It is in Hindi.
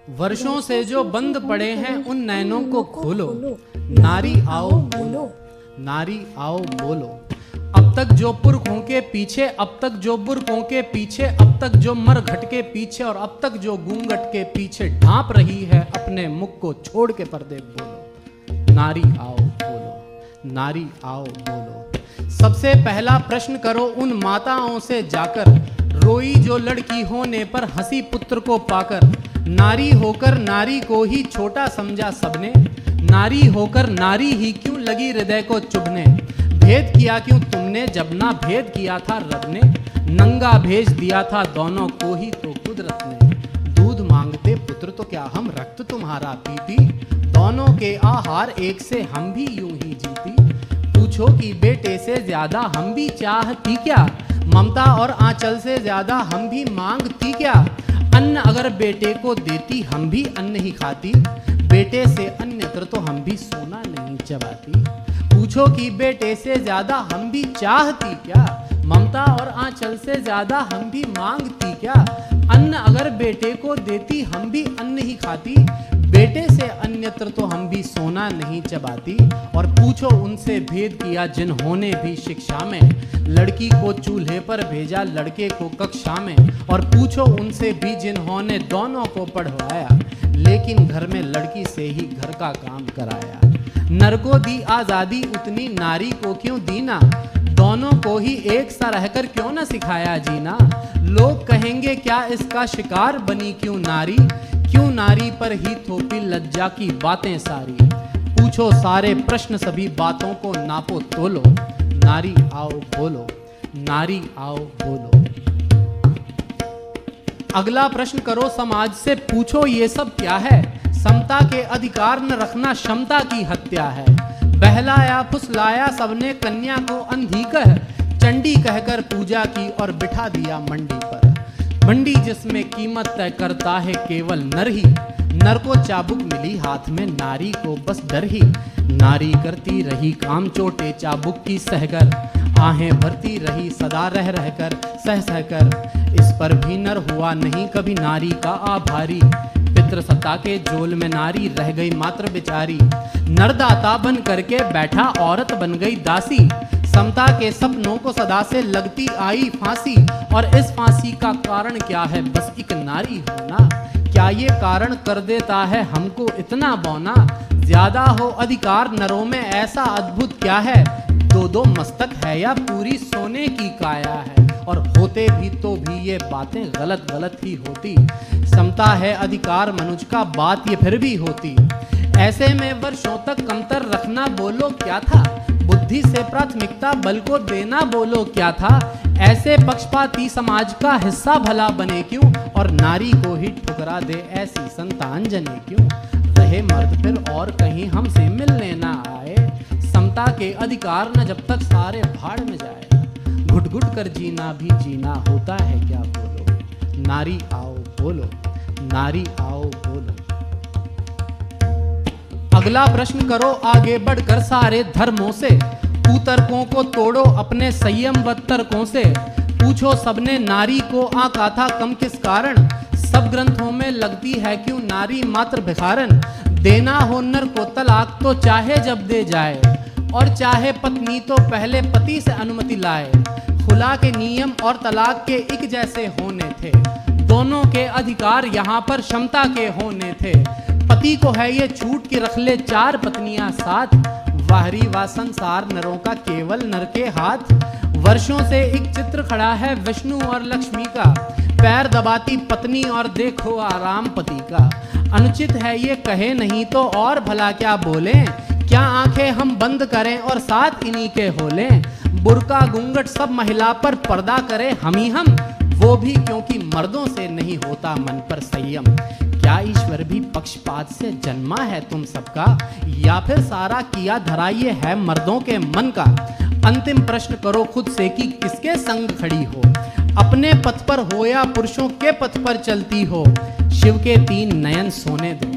वर्षों से जो बंद पड़े हैं उन नैनों को खोलो, नारी आओ बोलो, नारी आओ बोलो। अब तक जो पुरखों के पीछे, अब तक जो बुरकों के पीछे, अब तक जो मरघट के पीछे और अब तक जो घूंघट के पीछे ढांप रही है अपने मुख को छोड़ के पर्दे बोलो, नारी आओ बोलो, नारी आओ बोलो। सबसे पहला प्रश्न करो उन माताओं से जाकर, रोई जो लड़की होने पर हंसी पुत्र को पाकर। नारी होकर नारी को ही छोटा समझा सबने, नारी होकर नारी ही क्यों लगी हृदय को चुभने। भेद किया क्यों तुमने जब ना भेद किया था रब ने, नंगा भेज दिया था दोनों को ही तो कुदरत ने। दूध मांगते पुत्र तो क्या हम रक्त तुम्हारा पीती, दोनों के आहार एक से हम भी यूं ही जीती। पूछो कि बेटे से ज्यादा हम भी चाहती क्या, ममता और आंचल से ज्यादा हम भी मांगती क्या। अन्न अगर बेटे को देती हम भी अन्न ही खाती, बेटे से अन्यत्र तो हम भी सोना नहीं चबाती। पूछो कि बेटे से ज्यादा हम भी चाहती क्या, ममता और आंचल से ज्यादा हम भी मांगती क्या। अन्न अगर बेटे को देती हम भी अन्न ही खाती, बेटे से अन्यत्र तो हम भी सोना नहीं चबाती। और पूछो उनसे भेद किया जिन्होंने भी शिक्षा में, लड़की को चूल्हे पर भेजा लड़के को कक्षा में। और पूछो उनसे भी जिन्होंने दोनों को पढ़वाया, लेकिन घर में लड़की से ही घर का काम कराया। नर को दी आजादी उतनी नारी को क्यों दीना, दोनों को ही एक सा रहकर क्यों न सिखाया जीना। लोग कहेंगे क्या इसका शिकार बनी क्यों नारी, क्यों नारी पर ही थोपी लज्जा की बातें सारी। पूछो सारे प्रश्न सभी बातों को नापो तोलो, नारी आओ बोलो, नारी आओ बोलो। अगला प्रश्न करो समाज से, पूछो ये सब क्या है। समता के अधिकार न रखना क्षमता की हत्या है। बहलाया फुसलाया सबने कन्या को अंधी कह, चंडी कहकर पूजा की और बिठा दिया मंडी पर। मंडी जिसमें कीमत तय करता है केवल नर ही, नर को चाबुक मिली हाथ में नारी को बस डर ही। नारी करती रही काम चोटे चाबुक की सहकर, आहें भरती रही सदा रह रहकर सह सहकर। इस पर भी नर हुआ नहीं कभी नारी का आभारी, पितृसत्ता के जोल में नारी रह गई मात्र बेचारी। नरदाता बन करके बैठा औरत बन गई दासी, समता के सपनों को सदा से लगती आई फांसी। और इस फांसी का कारण क्या है, बस एक नारी होना। क्या ये कारण कर देता है हमको इतना बौना, ज्यादा हो अधिकार नरों में ऐसा अद्भुत क्या है। दो दो मस्तक है या पूरी सोने की काया है, और होते भी तो भी ये बातें गलत गलत ही होती। समता है अधिकार मनुष्य का, बात ये फिर भी होती। ऐसे में वर्षों तक कमतर रखना बोलो क्या था, बुद्धि से प्राथमिकता बल को देना बोलो क्या था। ऐसे पक्षपाती समाज का हिस्सा भला बने क्यों, और नारी को ही ठुकरा दे ऐसी संतान जने क्यों। रहे मर्द फिर और कहीं हमसे मिलने ना आए, समता के अधिकार न जब तक सारे भाड़ में जाए। घुट घुट कर जीना भी जीना होता है क्या बोलो, नारी आओ बोलो, नारी आओ बोलो। अगला प्रश्न करो आगे बढ़कर सारे धर्मों से, कुतर्कों को तोड़ो अपने संयम व तर्कों से। पूछो सबने नारी को आंका था कम किस कारण, सब ग्रंथों में लगती है क्यों नारी मात्र भिखारन। देना हो नर को तलाक तो चाहे जब दे जाए, और चाहे पत्नी तो पहले पति से अनुमति लाए। खुला के नियम और तलाक के एक जैसे होने थे, दोनों के अधिकार यहाँ पर क्षमता के होने थे। पति को है ये छूट कि रख ले 4 पत्नियां साथ, वाहरी व संसार नरों का केवल नर के हाथ। वर्षों से एक चित्र खड़ा है विष्णु और लक्ष्मी का, पैर दबाती पत्नी और देखो आराम पति का। अनुचित है ये कहे नहीं तो और भला क्या बोले, क्या आंखें हम बंद करें और साथ इन्हीं के होले। बुर्का घूंघट सब महिला पर पर्दा करे हम ही हम, वो भी क्योंकि मर्दों से नहीं होता मन पर संयम। क्या ईश्वर भी पक्षपात से जन्मा है तुम सबका, या फिर सारा किया धरा ये है मर्दों के मन का। अंतिम प्रश्न करो खुद से कि किसके संग खड़ी हो, अपने पथ पर हो या पुरुषों के पथ पर चलती हो। शिव के 3 नयन सोने दो,